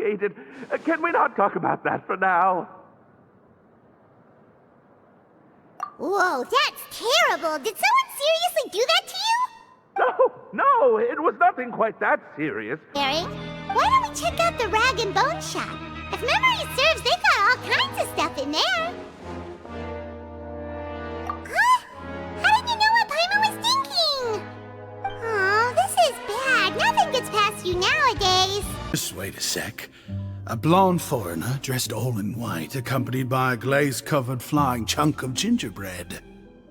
created. Can we not talk about that for now? Whoa, that's terrible! Did someone seriously do that to you? No, it was nothing quite that serious. Harry, why don't we check out the Rag and Bone Shop? If memory serves, they got all kinds of stuff in there. Huh? How did you know what Paimon was thinking? Oh, this is bad. Nothing gets past you nowadays. Just wait a sec. A blonde foreigner, dressed all in white, accompanied by a glaze-covered flying chunk of gingerbread.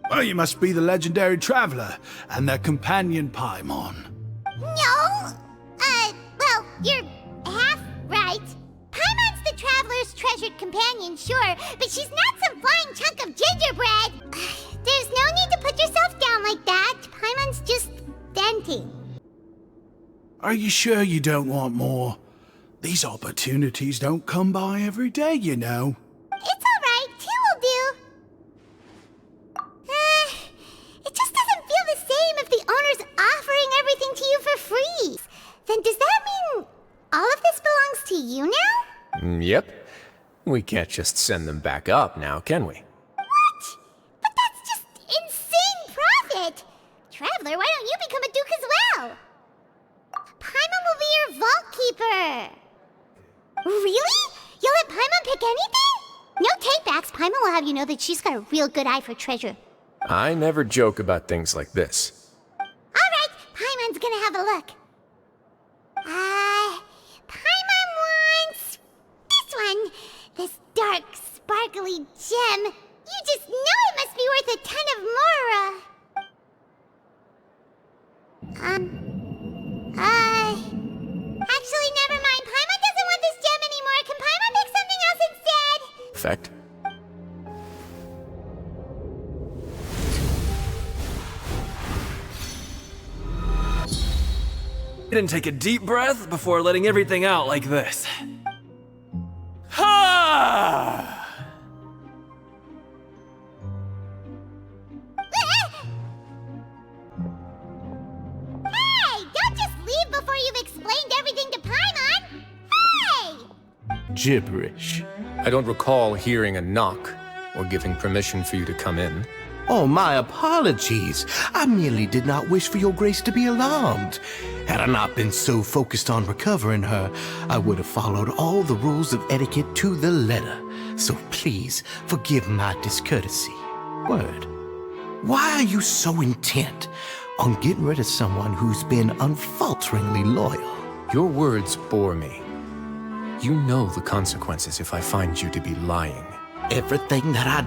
Well, you must be the legendary traveler and their companion Paimon. No! Well, you're half right. Paimon's the traveler's treasured companion, sure, but she's not some flying chunk of gingerbread. There's no need to put yourself down like that. Paimon's just venting. Are you sure you don't want more? These opportunities don't come by every day, you know. It's all right. 2 will do. It just doesn't feel the same if the owner's offering everything to you for free. Then does that mean all of this belongs to you now? Yep. We can't just send them back up now, can we? What? But that's just insane profit. Traveler, why don't you become a duke as well? Paimon will be your vault keeper. Really? You'll let Paimon pick anything? No takebacks. Paimon will have you know that she's got a real good eye for treasure. I never joke about things like this. Alright, Paimon's gonna have a look. Paimon wants this one. This dark, sparkly gem. You just know it must be worth a ton of Mora. Actually, never mind. Paimon doesn't want this gem anymore. Can Paimon pick something else instead? Effect? Didn't take a deep breath before letting everything out like this. Ha! Hey, don't just leave before you've explained everything to Paimon. Hey! Gibberish. I don't recall hearing a knock or giving permission for you to come in. Oh, my apologies. I merely did not wish for your grace to be alarmed. Had I not been so focused on recovering her, I would have followed all the rules of etiquette to the letter. So please, forgive my discourtesy. Word. Why are you so intent on getting rid of someone who's been unfalteringly loyal? Your words bore me. You know the consequences if I find you to be lying. Everything that I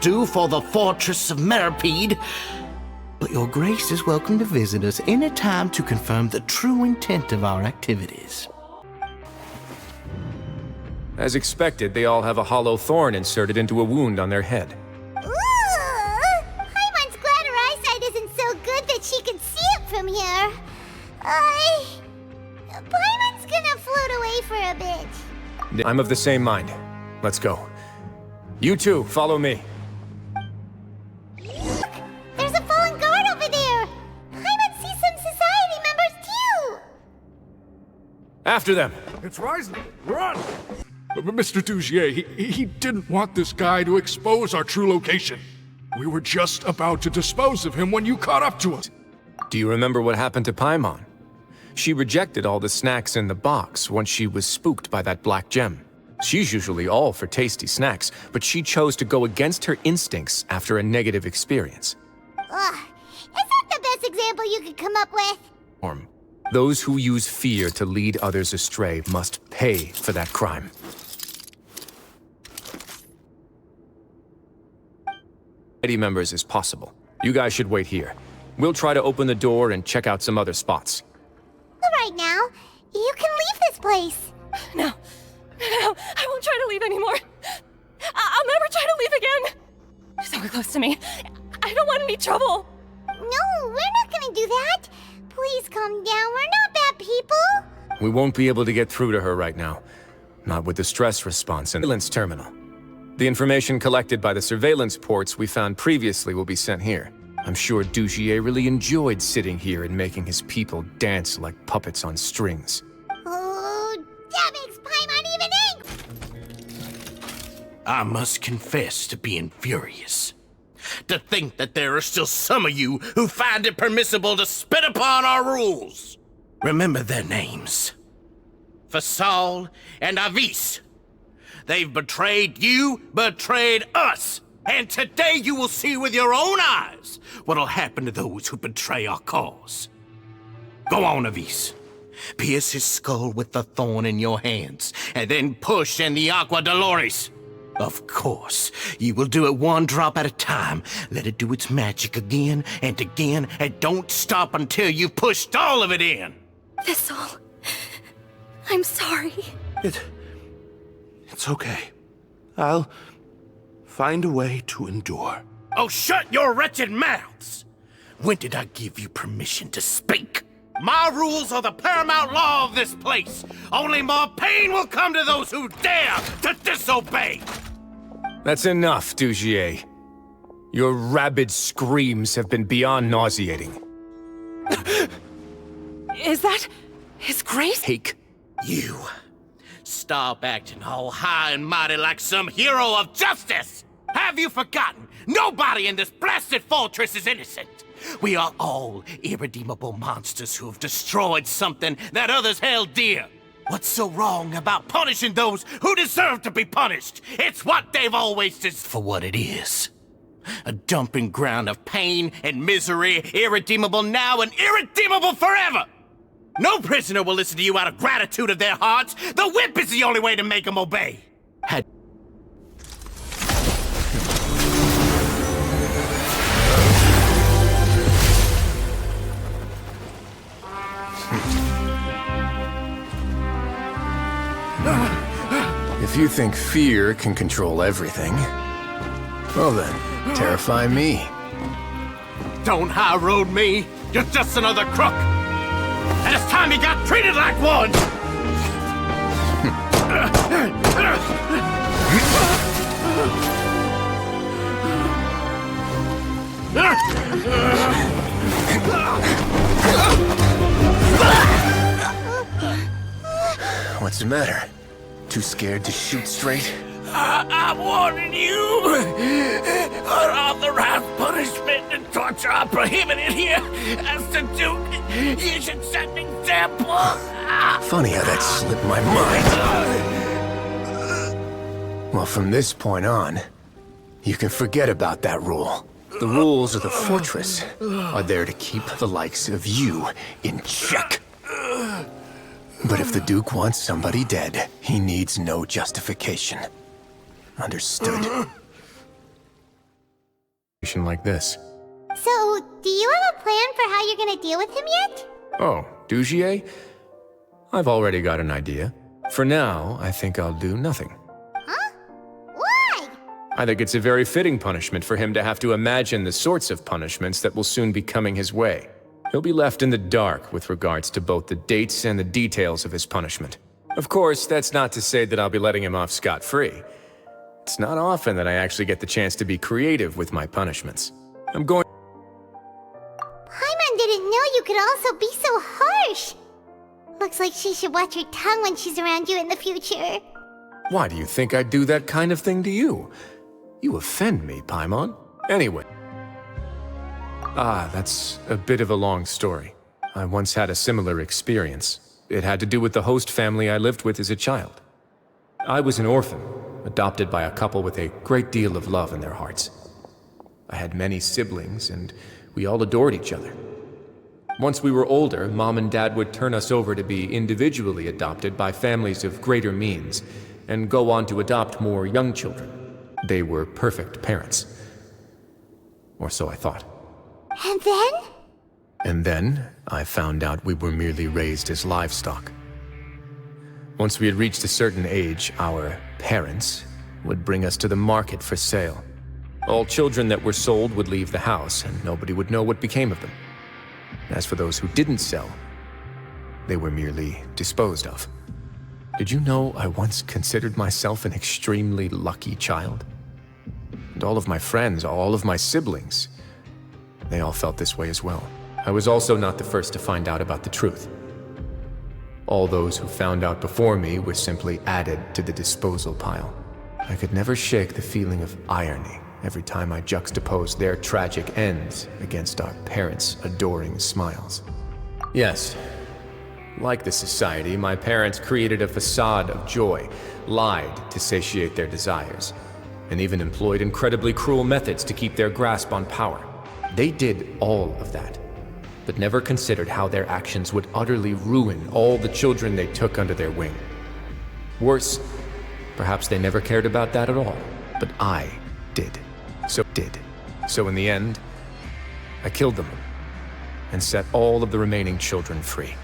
do for the fortress of Meropide. But your grace is welcome to visit us any time to confirm the true intent of our activities. As expected, they all have a hollow thorn inserted into a wound on their head. Ooh! Paimon's glad her eyesight isn't so good that she can see it from here. Paimon's gonna float away for a bit. I'm of the same mind. Let's go. You two, follow me. Look! There's a fallen guard over there! Paimon sees some society members too! After them! It's Wriosthesley. Run! Mr. Dougier, he didn't want this guy to expose our true location. We were just about to dispose of him when you caught up to us. Do you remember what happened to Paimon? She rejected all the snacks in the box once she was spooked by that black gem. She's usually all for tasty snacks, but she chose to go against her instincts after a negative experience. Ugh, is that the best example you could come up with? Those who use fear to lead others astray must pay for that crime. Society members is possible. You guys should wait here. We'll try to open the door and check out some other spots. Right now, you can leave this place. No, I won't try to leave anymore. I'll never try to leave again. So close to me. I don't want any trouble. No, we're not gonna do that. Please calm down. We're not bad people. We won't be able to get through to her right now. Not with the stress response and surveillance terminal. The information collected by the surveillance ports we found previously will be sent here. I'm sure Dougier really enjoyed sitting here and making his people dance like puppets on strings. Oh, that makes Paimon I must confess to being furious. To think that there are still some of you who find it permissible to spit upon our rules. Remember their names. Fasal and Avis. They've betrayed you, betrayed us. And today you will see with your own eyes what'll happen to those who betray our cause. Go on, Avis. Pierce his skull with the thorn in your hands, and then push in the Aqua Dolores. Of course, you will do it one drop at a time. Let it do its magic again, and don't stop until you've pushed all of it in. Thistle, I'm sorry. It's okay. I'll find a way to endure. Oh, shut your wretched mouths! When did I give you permission to speak? My rules are the paramount law of this place. Only more pain will come to those who dare to disobey. That's enough, Dougier. Your rabid screams have been beyond nauseating. Is that his grace? Take. You. Stop acting all high and mighty like some hero of justice! Have you forgotten? Nobody in this blasted fortress is innocent! We are all irredeemable monsters who have destroyed something that others held dear. What's so wrong about punishing those who deserve to be punished? It's what they've always deserved for what it is. A dumping ground of pain and misery, irredeemable now and irredeemable forever! No prisoner will listen to you out of gratitude of their hearts. The whip is the only way to make them obey. If you think fear can control everything, well then, terrify me. Don't high road me. You're just another crook. And it's time you got treated like one! What's the matter? Too scared to shoot straight? I'm warning you! Unauthorized punishment and torture are prohibited here! As the Duke, you should set an example! Funny how that slipped my mind. Well, from this point on, you can forget about that rule. The rules of the fortress are there to keep the likes of you in check. But if the Duke wants somebody dead, he needs no justification. Understood. Like this. So, do you have a plan for how you're gonna deal with him yet? Oh, Dougier? I've already got an idea. For now, I think I'll do nothing. Huh? Why? I think it's a very fitting punishment for him to have to imagine the sorts of punishments that will soon be coming his way. He'll be left in the dark with regards to both the dates and the details of his punishment. Of course, that's not to say that I'll be letting him off scot-free. It's not often that I actually get the chance to be creative with my punishments. Paimon didn't know you could also be so harsh. Looks like she should watch her tongue when she's around you in the future. Why do you think I'd do that kind of thing to you? You offend me, Paimon. Anyway. That's a bit of a long story. I once had a similar experience. It had to do with the host family I lived with as a child. I was an orphan, adopted by a couple with a great deal of love in their hearts. I had many siblings, and we all adored each other. Once we were older, Mom and Dad would turn us over to be individually adopted by families of greater means, and go on to adopt more young children. They were perfect parents. Or so I thought. And then? And then, I found out we were merely raised as livestock. Once we had reached a certain age, our parents would bring us to the market for sale. All children that were sold would leave the house, and nobody would know what became of them. As for those who didn't sell, they were merely disposed of. Did you know I once considered myself an extremely lucky child? And all of my friends, all of my siblings, they all felt this way as well. I was also not the first to find out about the truth. All those who found out before me were simply added to the disposal pile. I could never shake the feeling of irony every time I juxtaposed their tragic ends against our parents' adoring smiles. Yes, like the society, my parents created a facade of joy, lied to satiate their desires, and even employed incredibly cruel methods to keep their grasp on power. They did all of that, but never considered how their actions would utterly ruin all the children they took under their wing. Worse, perhaps they never cared about that at all, but I did. So in the end, I killed them and set all of the remaining children free.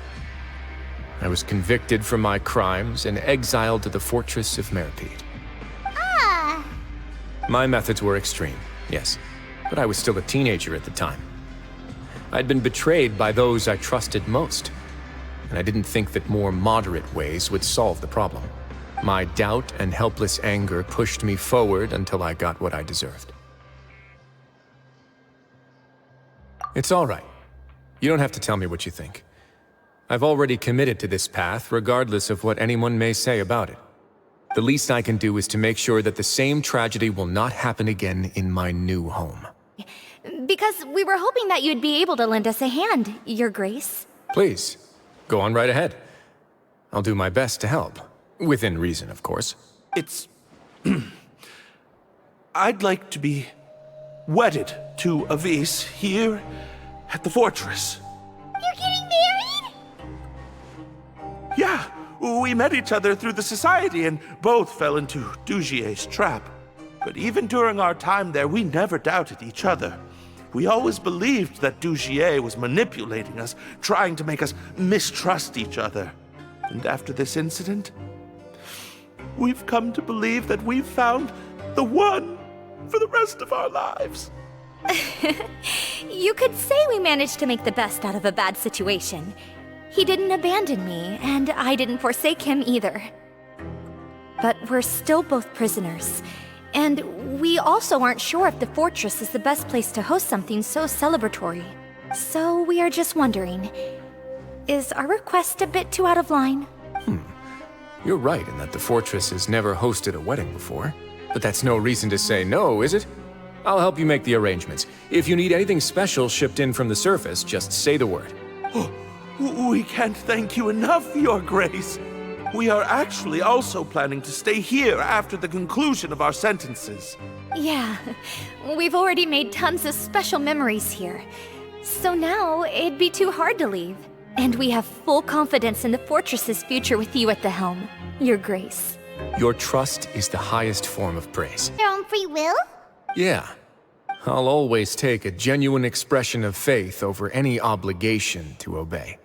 I was convicted for my crimes and exiled to the fortress of Meropide. Ah! My methods were extreme, yes, but I was still a teenager at the time. I'd been betrayed by those I trusted most, and I didn't think that more moderate ways would solve the problem. My doubt and helpless anger pushed me forward until I got what I deserved. It's all right. You don't have to tell me what you think. I've already committed to this path, regardless of what anyone may say about it. The least I can do is to make sure that the same tragedy will not happen again in my new home. Because we were hoping that you'd be able to lend us a hand, Your Grace. Please, go on right ahead. I'll do my best to help. Within reason, of course. It's... I'd like to be wedded to Avis here at the fortress. You're getting married? Yeah, we met each other through the society and both fell into Dougier's trap. But even during our time there, we never doubted each other. We always believed that Dougier was manipulating us, trying to make us mistrust each other. And after this incident, we've come to believe that we've found the one for the rest of our lives. You could say we managed to make the best out of a bad situation. He didn't abandon me, and I didn't forsake him either. But we're still both prisoners, and we also aren't sure if the fortress is the best place to host something so celebratory. So we are just wondering, is our request a bit too out of line? You're right in that the fortress has never hosted a wedding before. But that's no reason to say no, is it? I'll help you make the arrangements. If you need anything special shipped in from the surface, just say the word. We can't thank you enough, Your Grace. We are actually also planning to stay here after the conclusion of our sentences. Yeah, we've already made tons of special memories here. So now it'd be too hard to leave. And we have full confidence in the fortress's future with you at the helm, Your Grace. Your trust is the highest form of praise. Their own free will? Yeah. I'll always take a genuine expression of faith over any obligation to obey.